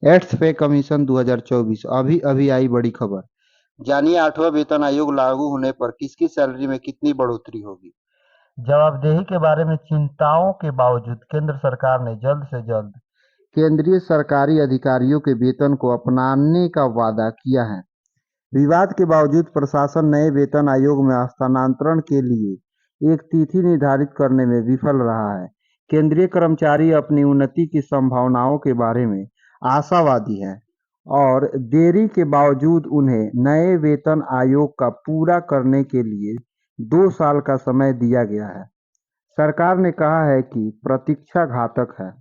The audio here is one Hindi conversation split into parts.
एट्थ पे कमीशन 2024 अभी अभी आई बड़ी खबर। जानिए आठवां वेतन आयोग लागू होने पर किसकी सैलरी में कितनी बढ़ोतरी होगी। जवाबदेही के बारे में चिंताओं के बावजूद केंद्र सरकार ने जल्द से जल्द केंद्रीय सरकारी अधिकारियों के वेतन को अपनाने का वादा किया है। विवाद के बावजूद प्रशासन नए वेतन आयोग में हस्तांतरण के लिए एक तिथि निर्धारित करने में विफल रहा है। केंद्रीय कर्मचारी अपनी उन्नति की संभावनाओं के बारे में आशावादी हैं और देरी के बावजूद उन्हें नए वेतन आयोग का पूरा करने के लिए 2 साल का समय दिया गया है। सरकार ने कहा है कि प्रतीक्षा घातक है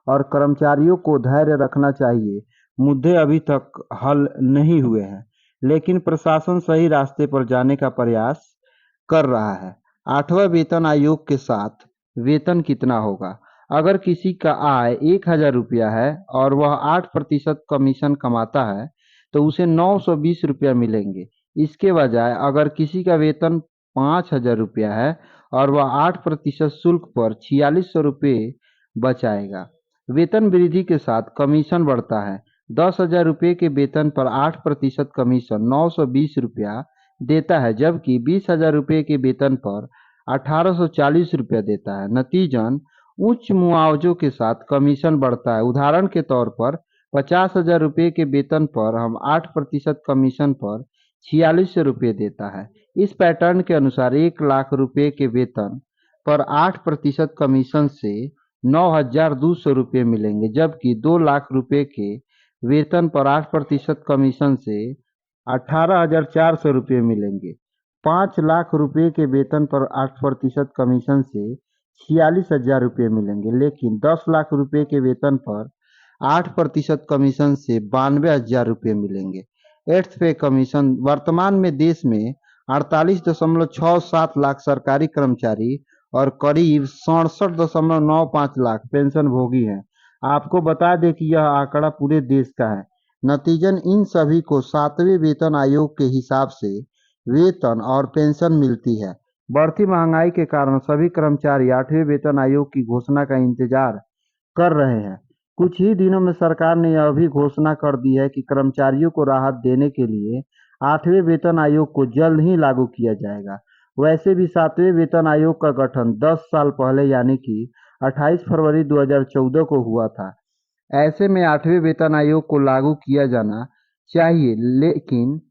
और कर्मचारियों को धैर्य रखना चाहिए। मुद्दे अभी तक हल नहीं हुए हैं, लेकिन प्रशासन सही रास्ते पर जाने का प्रयास कर रहा है। आठवां वेतन आयोग के साथ वेतन कितना होगा? अगर किसी का आय 1,000 रुपया है और वह 8% कमीशन कमाता है, तो उसे 920 रुपया मिलेंगे। इसके बजाय अगर किसी का वेतन 5,000 रुपया है और वह 8% शुल्क पर 4600 रुपये बचाएगा। वेतन वृद्धि के साथ कमीशन बढ़ता है। 10,000 रुपये के वेतन पर 8% कमीशन 920 रुपया देता है, जबकि 20,000 रुपये के वेतन पर 1,840 रुपया देता है। नतीजन उच्च मुआवजों के साथ कमीशन बढ़ता है। उदाहरण के तौर पर 50,000 रुपये के वेतन पर हम 8% कमीशन पर 4600 रुपये देता है। इस पैटर्न के अनुसार 1,00,000 रुपये के वेतन पर 8% कमीशन से 9,200 रुपये मिलेंगे, जबकि 2,00,000 रुपये के वेतन पर 8% कमीशन से 18,400 रुपये मिलेंगे। 5,00,000 रुपये के वेतन पर 8% कमीशन से 46,000 रुपये मिलेंगे, लेकिन 10,00,000 रुपये के वेतन पर 8% कमीशन से 92,000 रुपये मिलेंगे। Eighth pay commission. वर्तमान में देश में 48,67 लाख सरकारी कर्मचारी और करीब 67,95 लाख पेंशनभोगी हैं। आपको बता दें कि यह आंकड़ा पूरे देश का है। नतीजन इन सभी को 7वें वेतन आयोग के हिसाब से वेतन और पेंशन मिलती है। बढ़ती महंगाई के कारण सभी कर्मचारी 8वें वेतन आयोग की घोषणा का इंतजार कर रहे हैं। कुछ ही दिनों में सरकार ने यह भी घोषणा कर दी है कि कर्मचारियों को राहत देने के लिए 8वें वेतन आयोग को जल्द ही लागू किया जाएगा। वैसे भी 7वें वेतन आयोग का गठन 10 साल पहले यानी कि 28 फरवरी 2014 को हुआ था। ऐसे में 8वें वेतन आयोग को लागू किया जाना चाहिए, लेकिन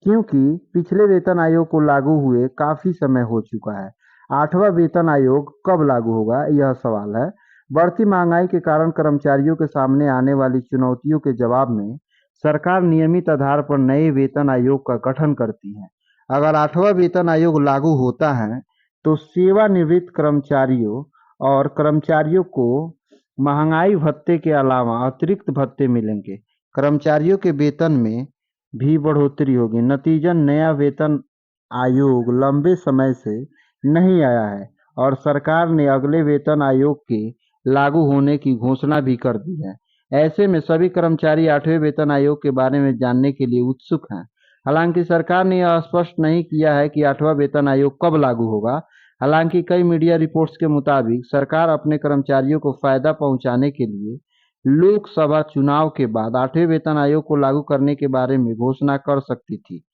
क्योंकि पिछले वेतन आयोग को लागू हुए काफी समय हो चुका है, 8वां वेतन आयोग कब लागू होगा यह सवाल है। बढ़ती महंगाई के कारण कर्मचारियों के सामने आने वाली चुनौतियों के जवाब में सरकार नियमित आधार पर नए वेतन आयोग का गठन करती है। अगर 8वां वेतन आयोग लागू होता है, तो सेवानिवृत्त कर्मचारियों और कर्मचारियों को महंगाई भत्ते के अलावा अतिरिक्त भत्ते मिलेंगे। कर्मचारियों के वेतन में भी बढ़ोतरी होगी। नतीजन नया वेतन आयोग लंबे समय से नहीं आया है और सरकार ने अगले वेतन आयोग के लागू होने की घोषणा भी कर दी है। ऐसे में सभी कर्मचारी 8वें वेतन आयोग के बारे में जानने के लिए उत्सुक हैं। हालांकि सरकार ने यह स्पष्ट नहीं किया है कि 8वां वेतन आयोग कब लागू होगा। हालांकि कई मीडिया रिपोर्ट्स के मुताबिक सरकार अपने कर्मचारियों को फायदा पहुंचाने के लिए लोकसभा चुनाव के बाद 8वें वेतन आयोग को लागू करने के बारे में घोषणा कर सकती थी।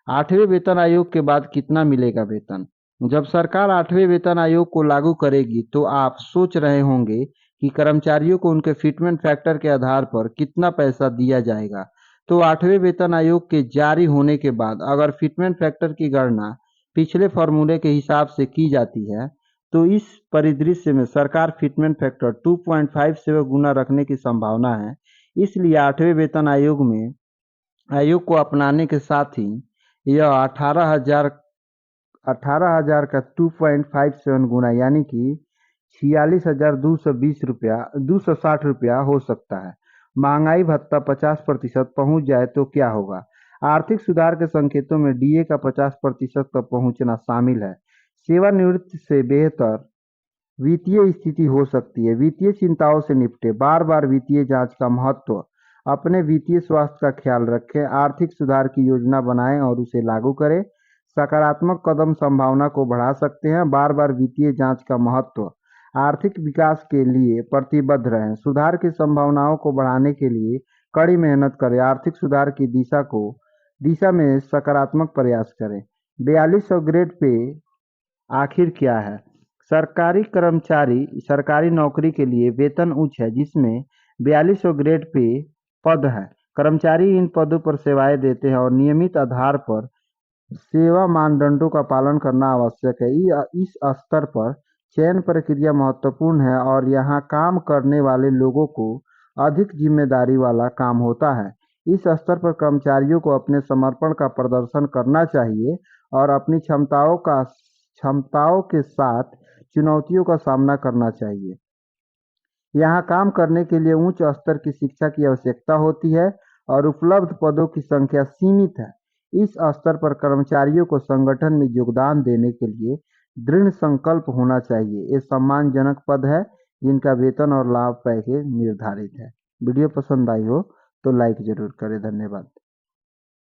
8वें वेतन आयोग के बाद कितना मिलेगा वेतन? जब सरकार 8वें वेतन आयोग को लागू करेगी, तो आप सोच रहे होंगे कि कर्मचारियों को उनके फिटमेंट फैक्टर के आधार पर कितना पैसा दिया जाएगा। तो 8वें वेतन आयोग के जारी होने के बाद अगर फिटमेंट फैक्टर की गणना पिछले फॉर्मूले के हिसाब से की जाती है, तो इस परिदृश्य में सरकार फिटमेंट फैक्टर 2.5 से गुना रखने की संभावना है। इसलिए 8वें वेतन आयोग को अपनाने के साथ ही यह 18,000 का 2.57 गुना यानी कि 46,220 रुपया 260 रुपया हो सकता है। महंगाई भत्ता 50% पहुंच जाए तो क्या होगा? आर्थिक सुधार के संकेतों में डीए का 50% तक पहुंचना शामिल है। सेवानिवृत्ति से बेहतर वित्तीय स्थिति हो सकती है। वित्तीय चिंताओं से निपटे। बार बार वित्तीय जांच का महत्व। अपने वित्तीय स्वास्थ्य का ख्याल रखें। आर्थिक सुधार की योजना बनाएं और उसे लागू करें। सकारात्मक कदम संभावना को बढ़ा सकते हैं। बार बार वित्तीय जांच का महत्व। आर्थिक विकास के लिए प्रतिबद्ध रहें। सुधार की संभावनाओं को बढ़ाने के लिए कड़ी मेहनत करें। आर्थिक सुधार की दिशा में सकारात्मक प्रयास करें। 4200 ग्रेड पे आखिर क्या है? सरकारी नौकरी के लिए वेतन उच्च है, जिसमें 4200 ग्रेड पे पद है। कर्मचारी इन पदों पर सेवाएं देते हैं और नियमित आधार पर सेवा मानदंडों का पालन करना आवश्यक है। इस स्तर पर चयन प्रक्रिया महत्वपूर्ण है और यहाँ काम करने वाले लोगों को अधिक जिम्मेदारी वाला काम होता है। इस स्तर पर कर्मचारियों को अपने समर्पण का प्रदर्शन करना चाहिए और अपनी क्षमताओं के साथ चुनौतियों का सामना करना चाहिए। यहाँ काम करने के लिए उच्च स्तर की शिक्षा की आवश्यकता होती है और उपलब्ध पदों की संख्या सीमित है। इस स्तर पर कर्मचारियों को संगठन में योगदान देने के लिए दृढ़ संकल्प होना चाहिए। ये सम्मानजनक पद है जिनका वेतन और लाभ पैकेज निर्धारित है। वीडियो पसंद आई हो तो लाइक जरूर करें। धन्यवाद।